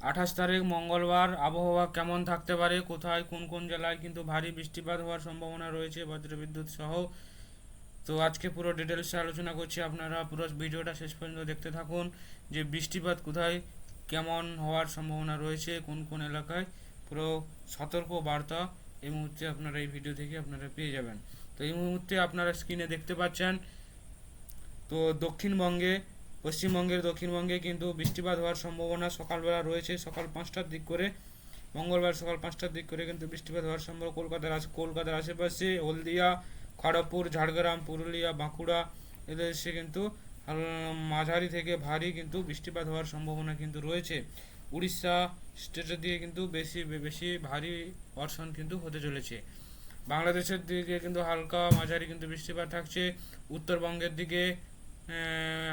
28 তারিখ মঙ্গলবার আবহাওয়া কেমন থাকতে পারে, কোথায় কোন কোন জেলায় কিন্তু ভারী বৃষ্টিপাত হওয়ার সম্ভাবনা রয়েছে বজ্রবিদ্যুৎ সহ। তো আজকে পুরো ডিটেলসে আলোচনা করছি, আপনারা পুরো ভিডিওটা শেষ পর্যন্ত দেখতে থাকুন যে বৃষ্টিপাত কোথায় কেমন হওয়ার সম্ভাবনা রয়েছে, কোন কোন এলাকায়। পুরো সতর্ক বার্তা এই মুহূর্তে আপনারা এই ভিডিও থেকে আপনারা পেয়ে যাবেন। তো এই মুহূর্তে আপনারা স্ক্রিনে দেখতে পাচ্ছেন, তো দক্ষিণবঙ্গে পশ্চিমবঙ্গের দক্ষিণবঙ্গে কিন্তু বৃষ্টিপাত হওয়ার সম্ভাবনা সকালবেলা রয়েছে, সকাল 5টার দিক করে। মঙ্গলবার সকাল 5টার দিক করে কিন্তু বৃষ্টিপাত হওয়ার সম্ভাবনা কলকাতার আশেপাশে, হলদিয়া, খড়গপুর, ঝাড়গ্রাম, পুরুলিয়া, বাঁকুড়া এদের দেশে কিন্তু মাঝারি থেকে ভারী কিন্তু বৃষ্টিপাত হওয়ার সম্ভাবনা কিন্তু রয়েছে। উড়িষ্যা স্টেটের দিকে কিন্তু বেশি বেশি ভারী বর্ষণ কিন্তু হতে চলেছে। বাংলাদেশের দিকে কিন্তু হালকা মাঝারি কিন্তু বৃষ্টিপাত থাকছে। উত্তরবঙ্গের দিকে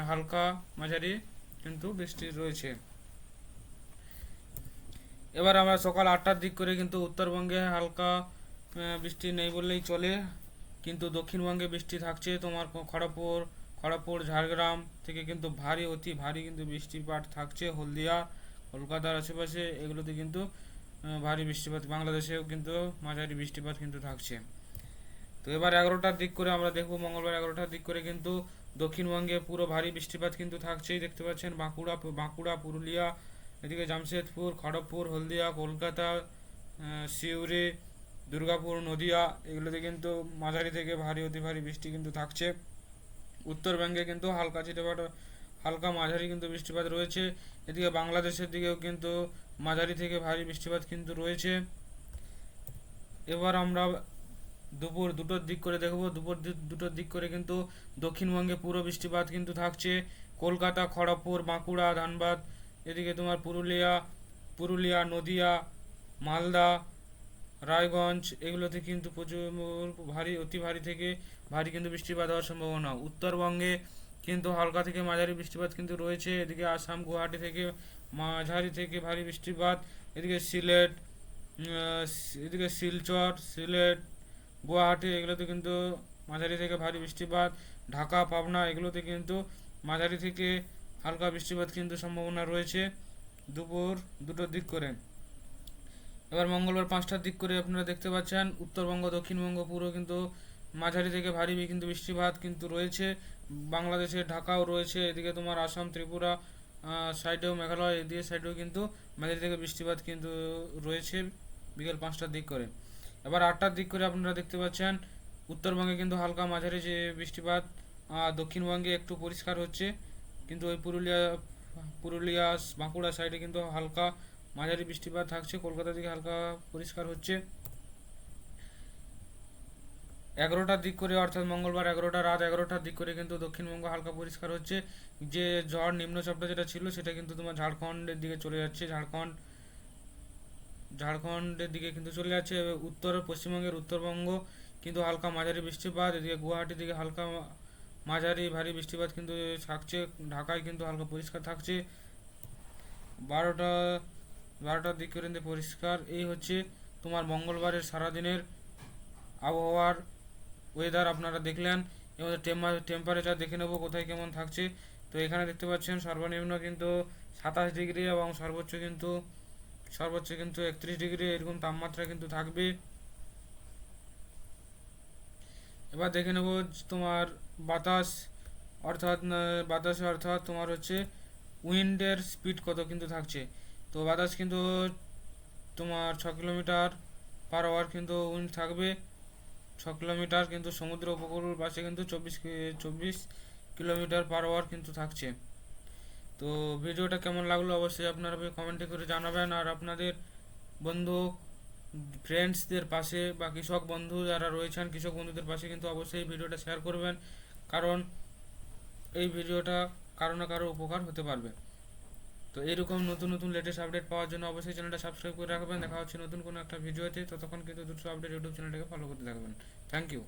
হালকা মাঝারি কিন্তু বৃষ্টি রয়েছে। এবার আমরা সকাল 8টার দিক করে কিন্তু উত্তরবঙ্গে হালকা বৃষ্টি নেই বললেই চলে, কিন্তু দক্ষিণবঙ্গে বৃষ্টি থাকছে। তোমার খড়গপুর ঝাড়গ্রাম থেকে কিন্তু ভারী অতি ভারী কিন্তু বৃষ্টিপাত থাকছে। হলদিয়া, কলকাতার আশেপাশে এগুলোতে কিন্তু ভারী বৃষ্টিপাত, বাংলাদেশেও কিন্তু মাঝারি বৃষ্টিপাত কিন্তু থাকছে। তো এবার 11টার দিক করে আমরা দেখব, মঙ্গলবার 11টার দিক করে কিন্তু দক্ষিণবঙ্গে পুরো ভারী বৃষ্টিপাত কিন্তু থাকছেই, দেখতে পাচ্ছেন। বাঁকুড়া পুরুলিয়া, এদিকে জামশেদপুর, খড়গপুর, হলদিয়া, কলকাতা, সিউড়ি, দুর্গাপুর, নদিয়া এগুলোতে কিন্তু মাঝারি থেকে ভারী অতি ভারী বৃষ্টি কিন্তু থাকছে। উত্তরবঙ্গে কিন্তু হালকা মাঝারি কিন্তু বৃষ্টিপাত রয়েছে। এদিকে বাংলাদেশের দিকেও কিন্তু মাঝারি থেকে ভারী বৃষ্টিপাত কিন্তু রয়েছে। এবার আমরা দুপুর 2টোর দিক করে দেখব, দুপুর 2টোর দিক করে কিন্তু দক্ষিণবঙ্গে পুরো বৃষ্টিপাত কিন্তু থাকছে। কলকাতা, খড়গপুর, বাঁকুড়া, ধানবাদ, এদিকে তোমার পুরুলিয়া, নদিয়া, মালদা, রায়গঞ্জ এগুলোতে কিন্তু প্রচুর ভারী অতি ভারী থেকে ভারী কিন্তু বৃষ্টিপাত হওয়ার সম্ভাবনা। উত্তরবঙ্গে কিন্তু হালকা থেকে মাঝারি বৃষ্টিপাত কিন্তু রয়েছে। এদিকে আসাম, গুয়াহাটি থেকে মাঝারি থেকে ভারী বৃষ্টিপাত। এদিকে এদিকে শিলচর, সিলেট, গুয়াহাটি এগুলোতে কিন্তু মাঝারি থেকে ভারী বৃষ্টিপাত। ঢাকা, পাবনা এগুলোতে কিন্তু মাঝারি থেকে হালকা বৃষ্টিপাত কিন্তু সম্ভাবনা রয়েছে দুপুর 2টোর দিক করে। এবার মঙ্গলবার 5টার দিক করে আপনারা দেখতে পাচ্ছেন উত্তরবঙ্গ দক্ষিণবঙ্গ পুরো কিন্তু মাঝারি থেকে ভারী কিন্তু বৃষ্টিপাত কিন্তু রয়েছে। বাংলাদেশের ঢাকাও রয়েছে, এদিকে তোমার আসাম, ত্রিপুরা সাইডেও, মেঘালয় এদিকে সাইডেও কিন্তু মাঝারি থেকে বৃষ্টিপাত কিন্তু রয়েছে বিকেল 5টার দিক করে। এবার 8টার দিক করে আপনারা দেখতে পাচ্ছেন উত্তরবঙ্গে কিন্তু হালকা মাঝারি যে বৃষ্টিপাত, দক্ষিণবঙ্গে একটু পরিষ্কার হচ্ছে, কিন্তু ওই পুরুলিয়া বাঁকুড়া সাইডে কিন্তু হালকা মাঝারি বৃষ্টিপাত থাকছে। কলকাতা দিকে হালকা পরিষ্কার হচ্ছে। 11টার দিক করে, অর্থাৎ মঙ্গলবার রাত 11টার দিক করে কিন্তু দক্ষিণবঙ্গ হালকা পরিষ্কার হচ্ছে। যে ঝড় নিম্নচাপটা যেটা ছিল সেটা কিন্তু তোমার ঝাড়খণ্ডের দিকে চলে যাচ্ছে, ঝাড়খণ্ডের দিকে কিন্তু চলে যাচ্ছে। পশ্চিমবঙ্গের উত্তরবঙ্গ কিন্তু হালকা মাঝারি বৃষ্টিপাত, এদিকে গুয়াহাটির দিকে হালকা মাঝারি ভারী বৃষ্টিপাত কিন্তু থাকছে। ঢাকায় কিন্তু হালকা পরিষ্কার থাকছে। 12টার দিক করে কিন্তু পরিষ্কার। এই হচ্ছে তোমার মঙ্গলবারের সারাদিনের আবহাওয়ার ওয়েদার আপনারা দেখলেন। এবং টেম্পারেচার দেখে নেব কোথায় কেমন থাকছে। তো এখানে দেখতে পাচ্ছেন সর্বনিম্ন কিন্তু 27 ডিগ্রি এবং সর্বোচ্চ কিন্তু 31 ডিগ্রি এরকম তাপমাত্রা কিন্তু থাকবে। এবার দেখে নেব তোমার বাতাসে অর্থাৎ তোমার হচ্ছে উইন্ডের স্পিড কত কিন্তু থাকছে। তো বাতাস কিন্তু তোমার 6 কিলোমিটার/আওয়ার কিন্তু উইন্ড থাকবে। 6 কিলোমিটার কিন্তু সমুদ্র উপকূল পাশে কিন্তু 24 কিলোমিটার/আওয়ার কিন্তু থাকছে। তো ভিডিওটা কেমন লাগলো অবশ্যই আপনারা কমেন্টে করে জানাবেন। আর আপনাদের বন্ধু ফ্রেন্ডসদের পাশে বা কৃষক বন্ধু যারা রয়েছেন, কৃষক বন্ধুদের পাশে কিন্তু অবশ্যই ভিডিওটা শেয়ার করবেন, কারণ এই ভিডিওটা কারো না কারো উপকার হতে পারবে। তো এরকম নতুন নতুন লেটেস্ট আপডেট পাওয়ার জন্য অবশ্যই চ্যানেলটা সাবস্ক্রাইব করে রাখবেন। দেখা হচ্ছে নতুন কোনো একটা ভিডিওতে, ততক্ষণ কিন্তু দ্রুত আপডেট ইউটিউব চ্যানেলটাকে ফলো করতে থাকবেন। Thank you.